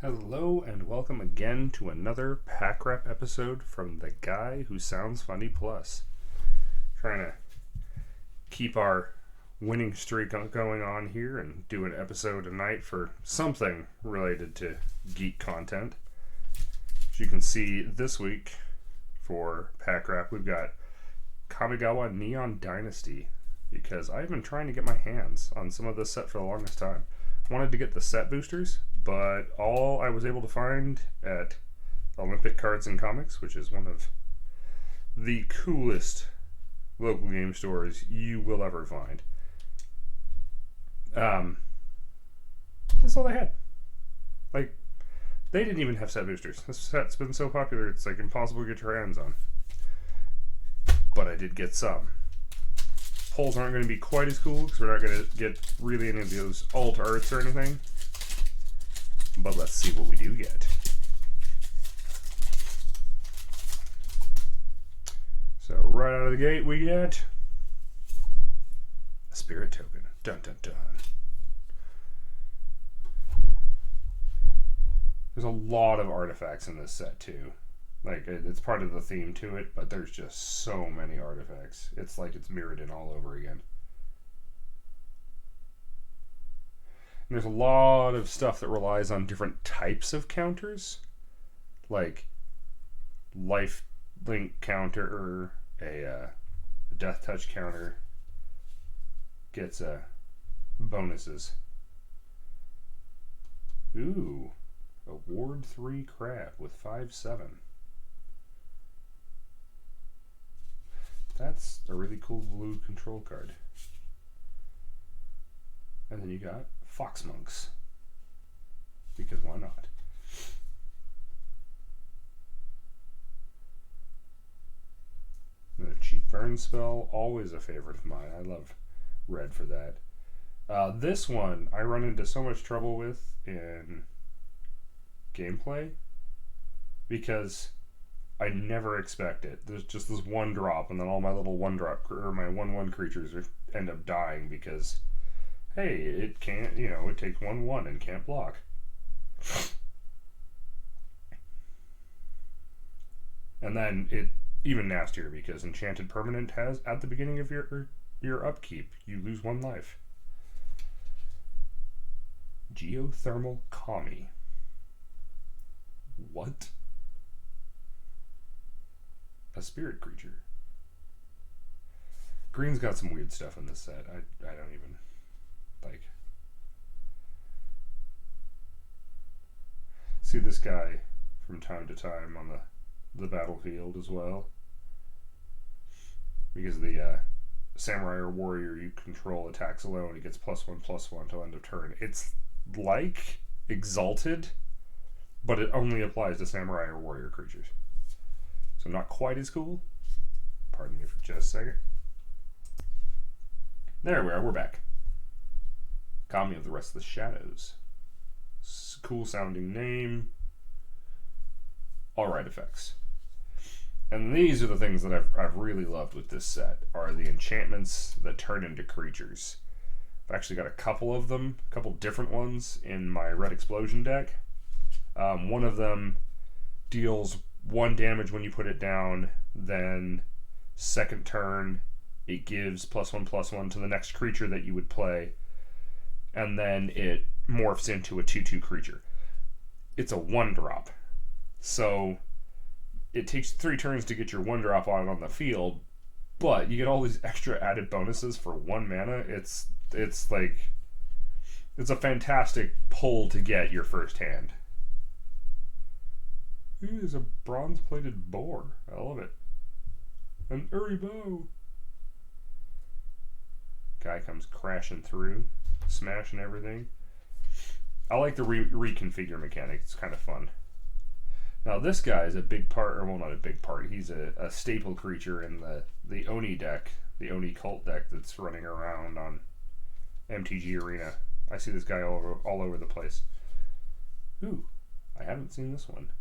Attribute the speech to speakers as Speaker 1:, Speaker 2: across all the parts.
Speaker 1: Hello and welcome again to another Pack Rap episode from the Guy Who Sounds Funny Plus. Trying to keep our winning streak going on here and do an episode a night for something related to geek content. As you can see this week for Pack Rap, we've got Kamigawa Neon Dynasty because I've been trying to get my hands on some of this set for the longest time. I wanted to get the set boosters, but all I was able to find at Olympic Cards and Comics, which is one of the coolest local game stores you will ever find. That's all they had. Like, they didn't even have set boosters. This set's been so popular, it's like impossible to get your hands on. But I did get some. Pulls aren't going to be quite as cool because we're not going to get really any of those alt arts or anything. But let's see what we do get. So right out of the gate we get a spirit token. Dun dun dun. There's a lot of artifacts in this set too. Like, it's part of the theme to it, but there's just so many artifacts. It's like it's mirrored in all over again. And there's a lot of stuff that relies on different types of counters, like life link counter or a death touch counter gets bonuses. Ooh, a Ward 3 crab with 5/7. That's a really cool blue control card. And then you got Fox Monks. Because why not? Another cheap burn spell, always a favorite of mine. I love red for that. This one I run into so much trouble with in gameplay because I never expect it. There's just this one drop, and then all my little one drop or my 1/1 creatures end up dying because, hey, it can't, it takes 1/1 and can't block. And then it even nastier because Enchanted Permanent has at the beginning of your upkeep, you lose 1 life. Geothermal Kami. What? A spirit creature. Green's got some weird stuff in this set. I don't even like. See this guy from time to time on the battlefield as well. Because the samurai or warrior you control attacks alone, he gets +1/+1 till end of turn. It's like Exalted, but it only applies to samurai or warrior creatures. So not quite as cool. Pardon me for just a second. There we are, we're back. Kami of the Restless Shadows. Cool sounding name. Alright effects. And these are the things that I've really loved with this set, are the enchantments that turn into creatures. I've actually got a couple of them, a couple different ones in my Red Explosion deck. One of them deals 1 damage when you put it down, then second turn it gives +1/+1 to the next creature that you would play, and then it morphs into a 2/2 creature. It's a 1-drop, so it takes 3 turns to get your 1-drop on the field, but you get all these extra added bonuses for 1 mana. It's like, it's a fantastic pull to get your first hand. Ooh, there's a bronze-plated boar. I love it. An Uribo. Guy comes crashing through, smashing everything. I like the reconfigure mechanic. It's kind of fun. Now this guy is a big part, or well, not a big part. He's a staple creature in the Oni deck, the Oni cult deck that's running around on MTG Arena. I see this guy all over the place. Ooh, I haven't seen this one.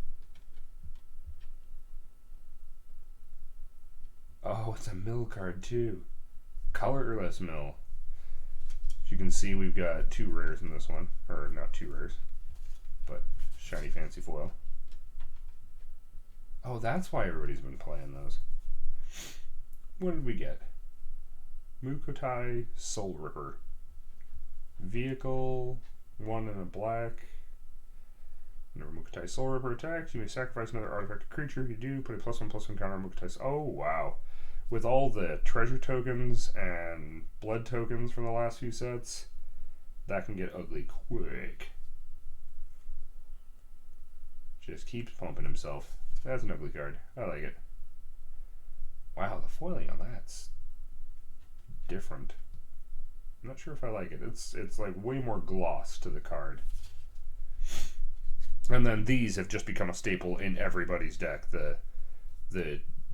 Speaker 1: Oh, it's a mill card too. Colorless mill. As you can see, we've got 2 rares in this one. Or not 2 rares, but shiny fancy foil. Oh, that's why everybody's been playing those. What did we get? Mukotai Soul Ripper. Vehicle, 1 in a black. Whenever Mukotai Soul Ripper attacks, you may sacrifice another artifact or creature. If you do, put a +1/+1 counter on Mukotai. Oh, wow. With all the treasure tokens and blood tokens from the last few sets, that can get ugly quick. Just keeps pumping himself. That's an ugly card. I like it. Wow, the foiling on that's different. I'm not sure if I like it. It's like way more gloss to the card. And then these have just become a staple in everybody's deck. The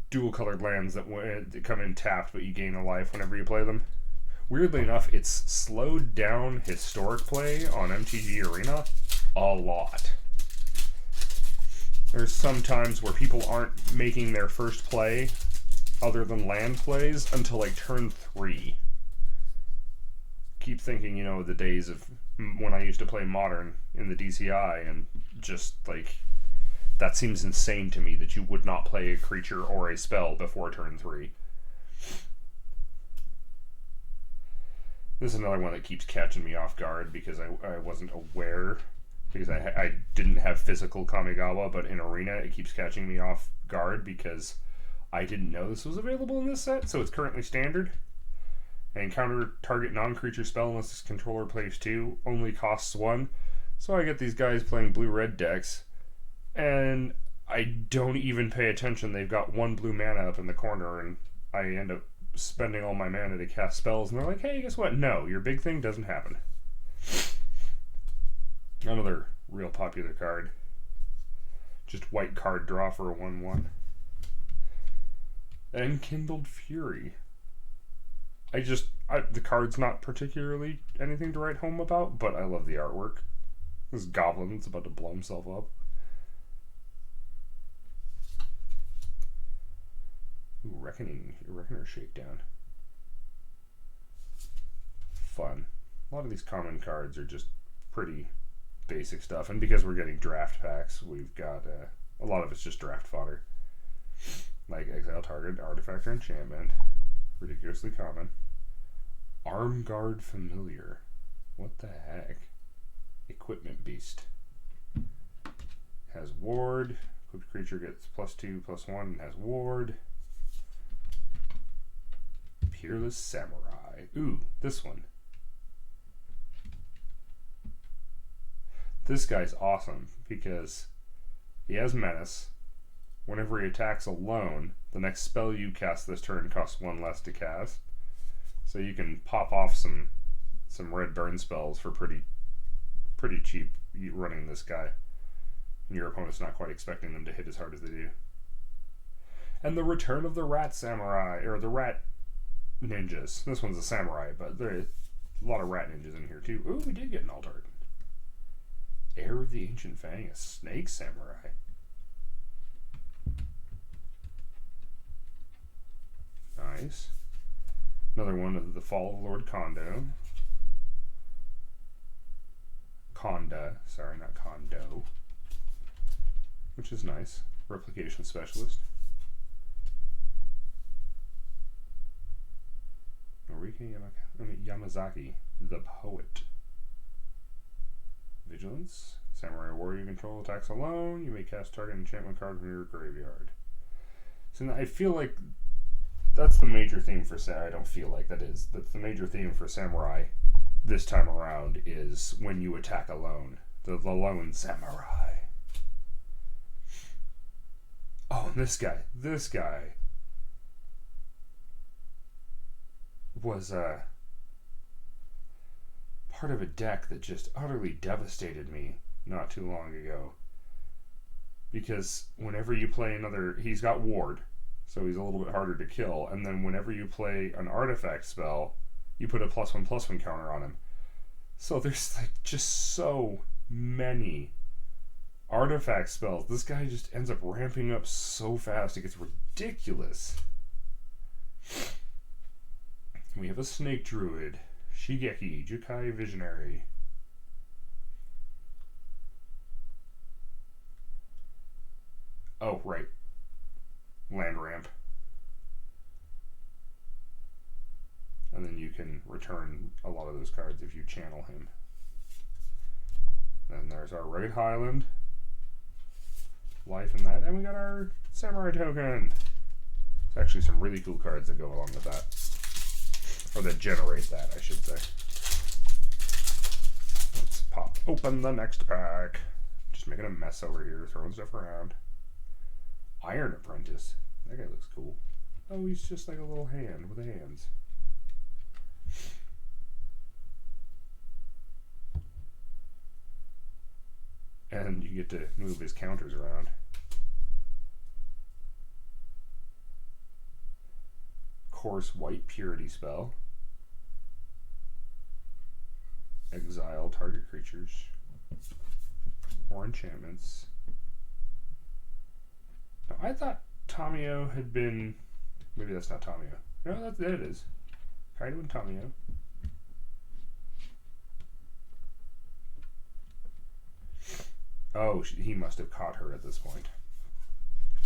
Speaker 1: dual colored lands that come in tapped, but you gain a life whenever you play them. Weirdly enough, it's slowed down historic play on MTG Arena a lot. There's some times where people aren't making their first play other than land plays until like turn 3. Keep thinking, you know, the days of when I used to play Modern in the DCI, and just like that seems insane to me that you would not play a creature or a spell before turn 3. This is another one that keeps catching me off guard because I wasn't aware, because I didn't have physical Kamigawa, but in Arena it keeps catching me off guard because I didn't know this was available in this set. So it's currently standard, and counter target non-creature spell unless this controller plays 2 only costs 1. So I get these guys playing blue-red decks, and I don't even pay attention. They've got 1 blue mana up in the corner, and I end up spending all my mana to cast spells, and they're like, hey, guess what? No, your big thing doesn't happen. Another real popular card. Just white card draw for a 1/1. Enkindled Fury. The card's not particularly anything to write home about, but I love the artwork. This goblin that's about to blow himself up. Ooh, Reckoner Shakedown. Fun. A lot of these common cards are just pretty basic stuff, and because we're getting draft packs, we've got a lot of it's just draft fodder. Like exile target, artifact, or enchantment. Ridiculously common. Armguard Familiar. What the heck? Equipment Beast. Has ward. Equipped creature gets +2/+1 and has ward. Peerless Samurai. Ooh, this one. This guy's awesome because he has Menace. Whenever he attacks alone, the next spell you cast this turn costs 1 less to cast. So you can pop off some red burn spells for pretty cheap running this guy. And your opponent's not quite expecting them to hit as hard as they do. And the Return of the Rat Samurai, or the Rat Ninjas. This one's a samurai, but there's a lot of rat ninjas in here too. Ooh, we did get an Altart. Heir of the Ancient Fang, a snake samurai. Nice. Another one of the Fall of Lord Kondo. Konda, sorry, not Kondo. Which is nice. Replication Specialist. Norike Yamazaki, the Poet. Vigilance. Samurai Warrior control attacks alone. You may cast target enchantment card from your graveyard. So I feel like that's the major theme for Samurai. I don't feel like that is. That's the major theme for Samurai this time around is when you attack alone. The lone samurai. Oh, this guy was part of a deck that just utterly devastated me not too long ago. Because whenever you play another, he's got ward, so he's a little bit harder to kill, and then whenever you play an artifact spell, you put a +1/+1 counter on him. So there's like just so many artifact spells. This guy just ends up ramping up so fast, it gets ridiculous. We have a Snake Druid, Shigeki, Jukai Visionary. you can return a lot of those cards if you channel him. Then there's our Rugged Highland. Life in that. And we got our Samurai token. There's actually some really cool cards that go along with that. Or that generate that, I should say. Let's pop open the next pack. Just making a mess over here, throwing stuff around. Iron Apprentice. That guy looks cool. Oh, he's just like a little hand with hands. And you get to move his counters around. Coarse White Purity spell. Exile target creatures. Or enchantments. Now, I thought Tamio had been... Maybe that's not Tamio. No, that it is. Kaido and Tamio. Oh, he must have caught her at this point.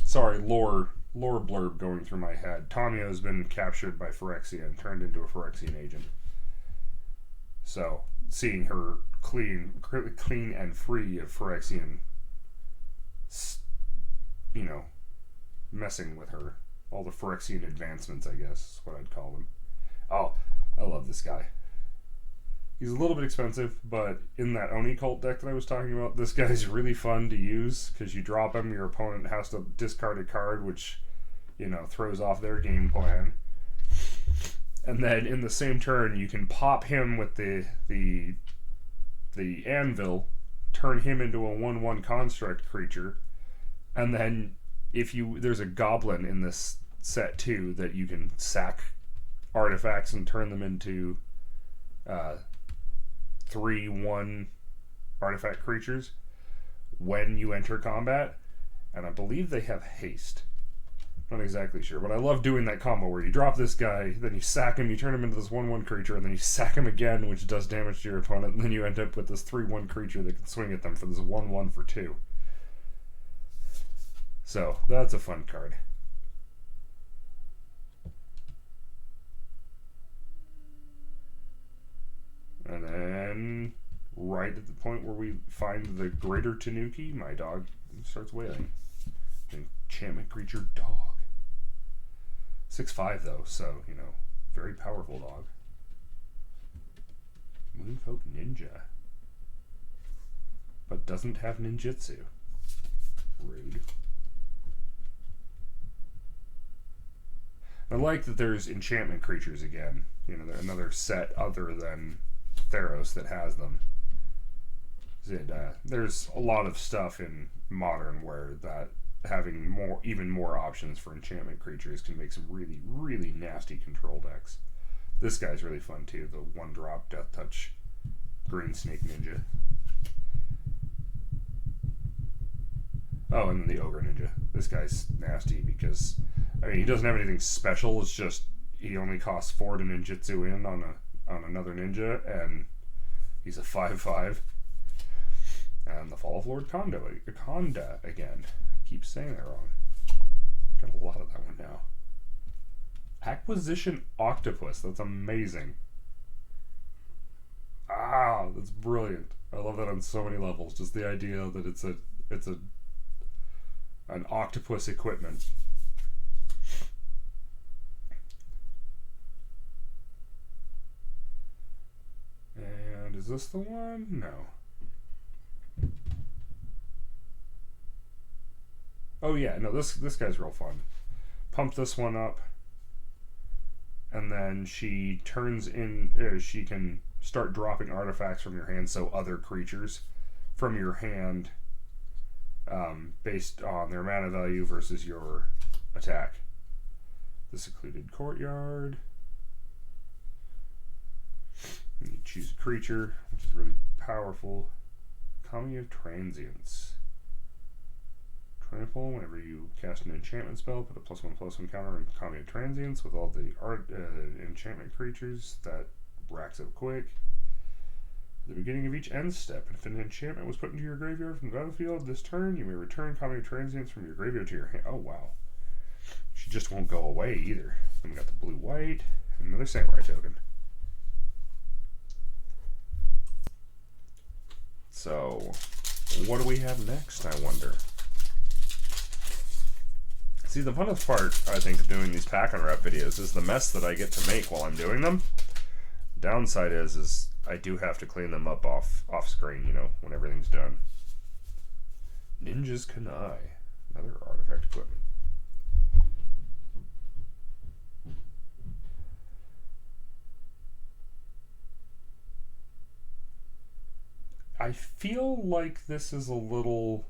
Speaker 1: Sorry, lore blurb going through my head. Tamio has been captured by Phyrexia and turned into a Phyrexian agent. So, seeing her clean and free of Phyrexian, you know, messing with her. All the Phyrexian advancements, I guess, is what I'd call them. Oh, I love this guy. He's a little bit expensive, but in that Oni cult deck that I was talking about, this guy's really fun to use, because you drop him, your opponent has to discard a card, which, you know, throws off their game plan. And then in the same turn, you can pop him with the anvil, turn him into a 1/1 construct creature, and then there's a goblin in this set too that you can sack artifacts and turn them into 3/1 artifact creatures when you enter combat, and I believe they have haste. Not exactly sure, but I love doing that combo where you drop this guy, then you sack him, you turn him into this 1/1 creature, and then you sack him again, which does damage to your opponent, and then you end up with this 3/1 creature that can swing at them for this 1/1 for 2. So, that's a fun card. And then, right at the point where we find the Greater Tanuki, my dog starts wailing. Enchantment creature dog. 6/5 though, so, you know, very powerful dog. Moonfolk Ninja. But doesn't have ninjutsu. Rude. I like that there's enchantment creatures again. You know, they're another set other than Theros that has them. There's a lot of stuff in Modern where that having even more options for enchantment creatures can make some really, really nasty control decks. This guy's really fun too, the 1-drop Death Touch Green Snake Ninja. Oh, and then the Ogre Ninja. This guy's nasty because, I mean, he doesn't have anything special. It's just he only costs 4 to ninjutsu in on another ninja, and he's a 5/5. And the Fall of Lord Conda again. I keep saying that wrong. Got a lot of that one now. Acquisition Octopus. That's amazing. Ah, that's brilliant. I love that on so many levels. Just the idea that it's an octopus equipment. And is this the one? No. Oh yeah, no, this guy's real fun. Pump this one up, and then she turns in. She can start dropping artifacts from your hand, so other creatures from your hand, based on their mana value versus your attack. The Secluded Courtyard. And you choose a creature, which is really powerful. Kamigawa Transience. Trample, whenever you cast an enchantment spell, put a +1/+1 counter on Kamigawa Transience with all the enchantment creatures. That racks up quick. At the beginning of each end step, if an enchantment was put into your graveyard from the battlefield this turn, you may return Kamigawa Transience from your graveyard to your hand. Oh, wow. She just won't go away either. Then we got the blue-white, and another Samurai token. What do we have next, I wonder? See, the funnest part, I think, of doing these pack unwrap videos is the mess that I get to make while I'm doing them. Downside is I do have to clean them up off screen, you know, when everything's done. Ninja's Kunai. Another artifact equipment. I feel like this is a little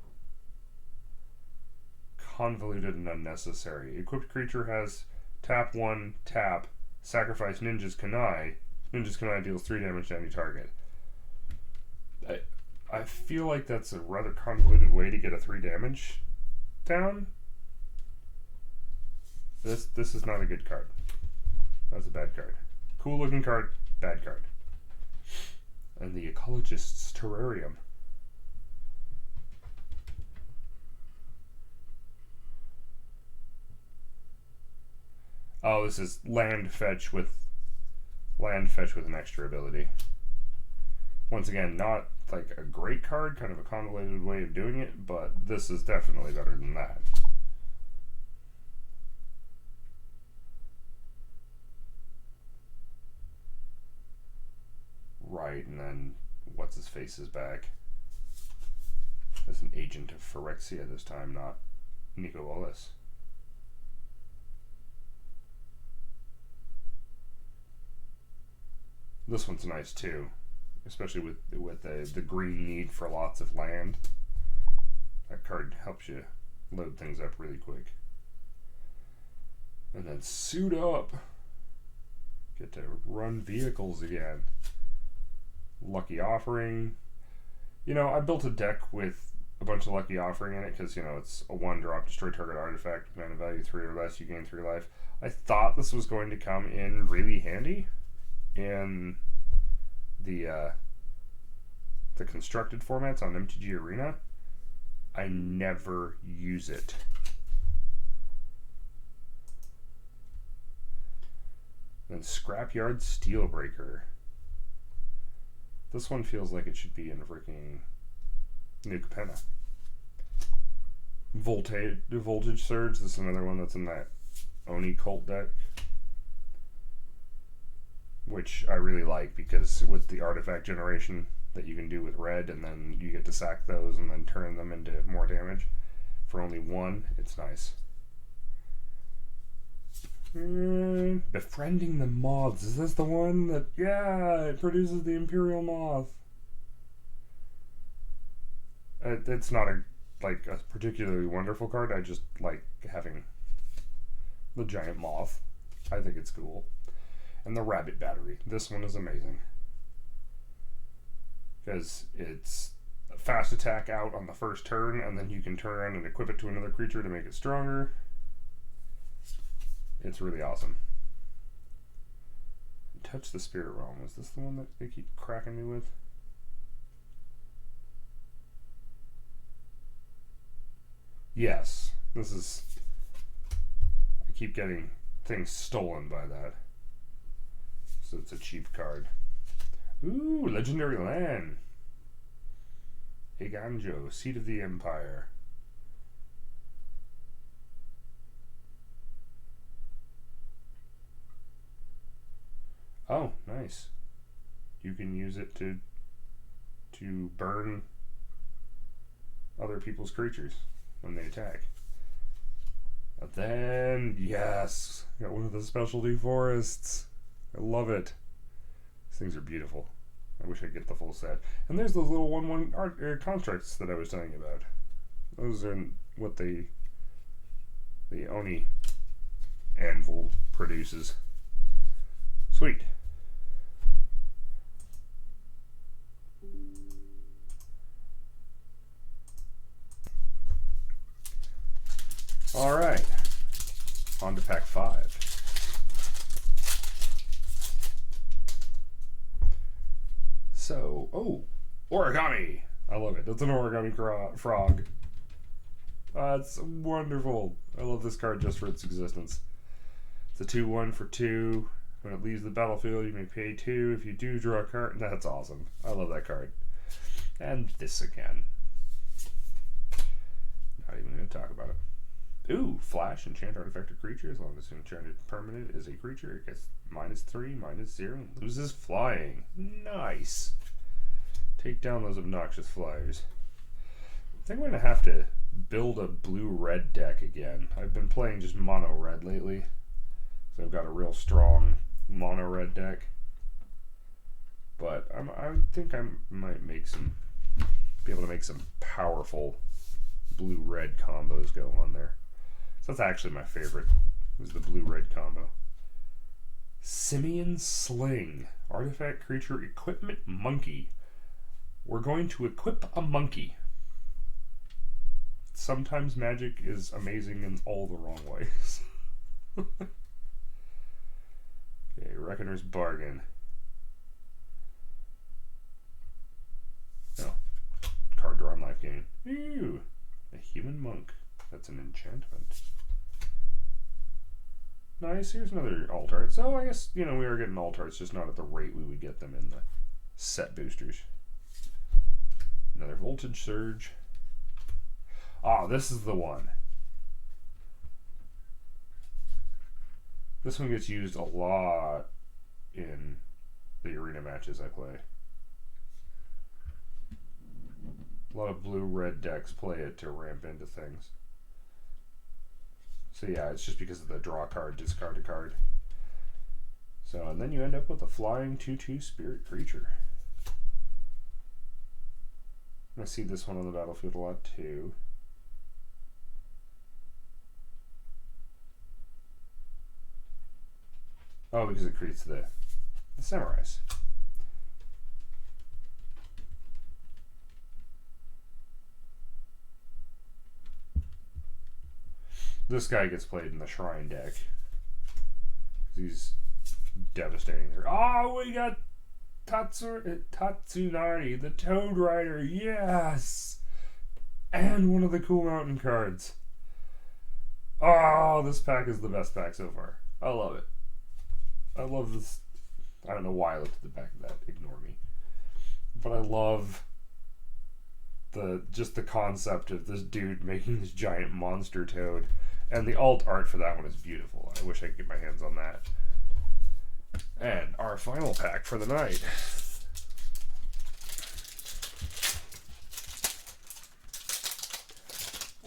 Speaker 1: convoluted and unnecessary. Equipped creature has tap 1, tap, sacrifice Ninja's Kunai. Ninja's Kunai deals 3 damage to any target. I feel like that's a rather convoluted way to get a 3 damage down. This is not a good card. That's a bad card. Cool looking card, bad card. And the Ecologist's Terrarium. Oh, this is land fetch with an extra ability. Once again, not like a great card, kind of a convoluted way of doing it, but this is definitely better than that. Right, and then what's his face is back as an agent of Phyrexia this time, not Nico Wallace. This one's nice too, especially with the green need for lots of land. That card helps you load things up really quick. And then suit up. Get to run vehicles again. Lucky Offering. You know, I built a deck with a bunch of Lucky Offering in it because, you know, it's a 1-drop, destroy target artifact, mana value 3 or less, you gain 3 life. I thought this was going to come in really handy in the constructed formats on MTG Arena. I never use it. Then Scrapyard Steelbreaker. This one feels like it should be in a freaking New Capenna. Voltage Surge. This is another one that's in that Oni Cult deck, which I really like because with the artifact generation that you can do with red, and then you get to sack those and then turn them into more damage for only 1, it's nice. Befriending the Moths. Is this the one that, yeah, it produces the Imperial Moth? It's not a particularly wonderful card. I just like having the giant moth. I think it's cool. And the Rabbit Battery. This one is amazing because it's a fast attack out on the first turn, and then you can turn around and equip it to another creature to make it stronger. It's really awesome. Touch the Spirit Realm. Is this the one that they keep cracking me with? Yes. This is... I keep getting things stolen by that. So it's a cheap card. Ooh, Legendary Land. Eiganjo, Seat of the Empire. Oh, nice. You can use it to burn other people's creatures when they attack. But then, yes, got one of the specialty forests. I love it. These things are beautiful. I wish I could get the full set. And there's those little 1/1 art constructs that I was telling you about. Those are what the Oni Anvil produces. Sweet. All right, on to pack 5. So, oh, origami. I love it. That's an origami frog. It's wonderful. I love this card just for its existence. It's a 2/1 for 2. When it leaves the battlefield, you may pay 2. If you do draw a card, that's awesome. I love that card. And this again. Not even going to talk about it. Ooh, flash, enchant artifact or creature. As long as an enchanted permanent is a creature, it gets -3, -0, and loses flying. Nice. Take down those obnoxious flyers. I think I'm going to have to build a blue-red deck again. I've been playing just mono-red lately. So I've got a real strong mono-red deck. But I think I might be able to make some powerful blue-red combos go on there. So that's actually my favorite, was the blue-red combo. Simian Sling. Artifact creature equipment monkey. We're going to equip a monkey. Sometimes magic is amazing in all the wrong ways. Okay, Reckoner's Bargain. Oh. Card draw and life gain. Ooh. A human monk. That's an enchantment. Nice. Here's another alt art. So I guess, we are getting alt arts, just not at the rate we would get them in the set boosters. Another Voltage Surge. Ah, this is the one. This one gets used a lot in the arena matches I play. A lot of blue-red decks play it to ramp into things. So yeah, it's just because of the draw card, discard a card. So, and then you end up with a flying 2/2 spirit creature. I see this one on the battlefield a lot too. Oh, because it creates the samurais. This guy gets played in the Shrine deck. He's devastating there. Oh, we got Tatsunari, the Toad Rider. Yes! And one of the cool mountain cards. Oh, this pack is the best pack so far. I love it. I love this. I don't know why I looked at the back of that. Ignore me. But I love just the concept of this dude making this giant monster toad. And the alt art for that one is beautiful. I wish I could get my hands on that. And our final pack for the night.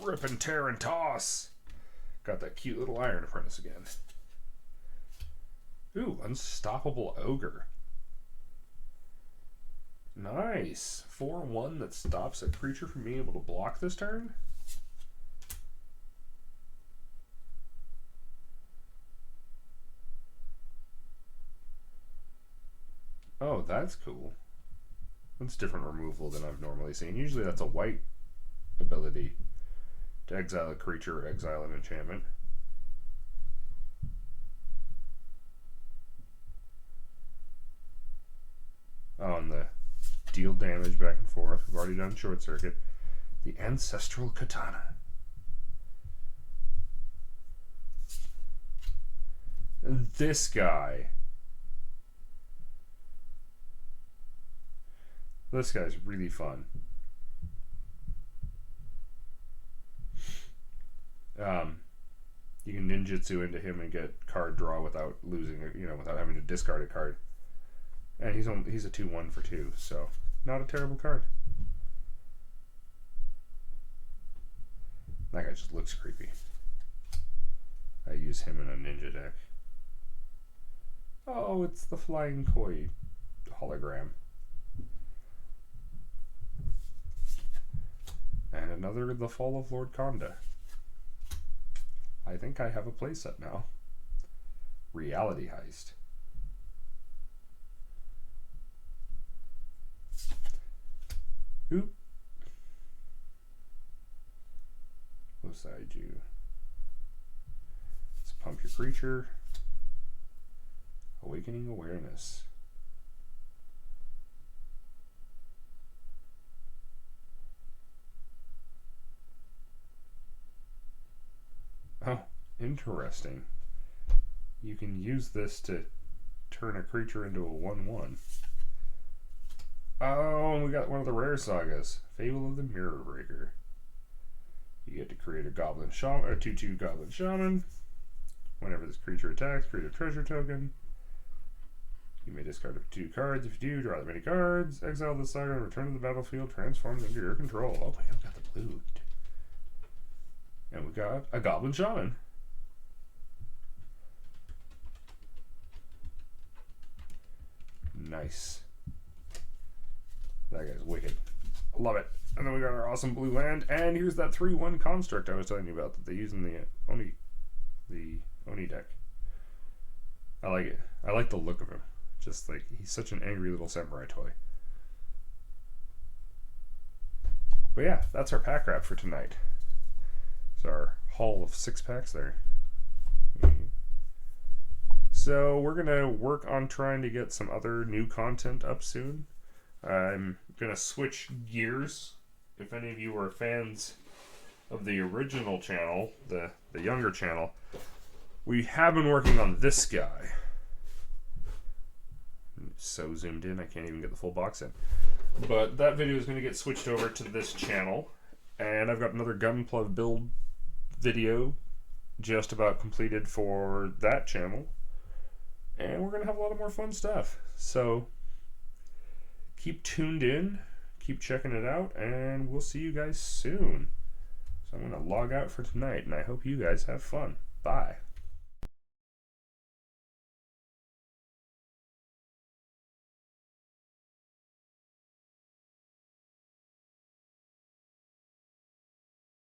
Speaker 1: Rip and tear and toss. Got that cute little Iron Apprentice again. Ooh, Unstoppable Ogre. Nice. 4/1 that stops a creature from being able to block this turn. Oh, that's cool. That's different removal than I've normally seen. Usually that's a white ability to exile a creature or exile an enchantment. Oh, and the deal damage back and forth. We've already done Short Circuit. The Ancestral Katana. And this guy. This guy's really fun. You can ninjutsu into him and get card draw without losing it, without having to discard a card. And he's a 2/1 for 2, so not a terrible card. That guy just looks creepy. I use him in a ninja deck. Oh, it's the Flying Koi hologram. And another The Fall of Lord Konda. I think I have a playset now. Reality Heist. Oop. Beside you. Let's pump your creature. Awakening Awareness. Oh, interesting. You can use this to turn a creature into a 1/1. Oh, and we got one of the rare sagas. Fable of the Mirror Breaker. You get to create a goblin shaman, a 2/2 goblin shaman. Whenever this creature attacks, create a treasure token. You may discard up to 2 cards. If you do, draw the many cards. Exile the saga, return to the battlefield, transform under your control. Oh, we got the blue. And we got a goblin shaman. Nice. That guy's wicked. Love it. And then we got our awesome blue land. And here's that 3/1 construct I was telling you about that they use in the Oni deck. I like it. I like the look of him. Just like, he's such an angry little samurai toy. But yeah, that's our pack wrap for tonight. It's our haul of 6 packs there. So we're gonna work on trying to get some other new content up soon. I'm gonna switch gears. If any of you are fans of the original channel, the younger channel, we have been working on this guy. So zoomed in, I can't even get the full box in. But that video is going to get switched over to this channel. And I've got another Gunpla build video just about completed for that channel. And we're going to have a lot of more fun stuff. So keep tuned in, keep checking it out, and we'll see you guys soon. So I'm going to log out for tonight, and I hope you guys have fun. Bye.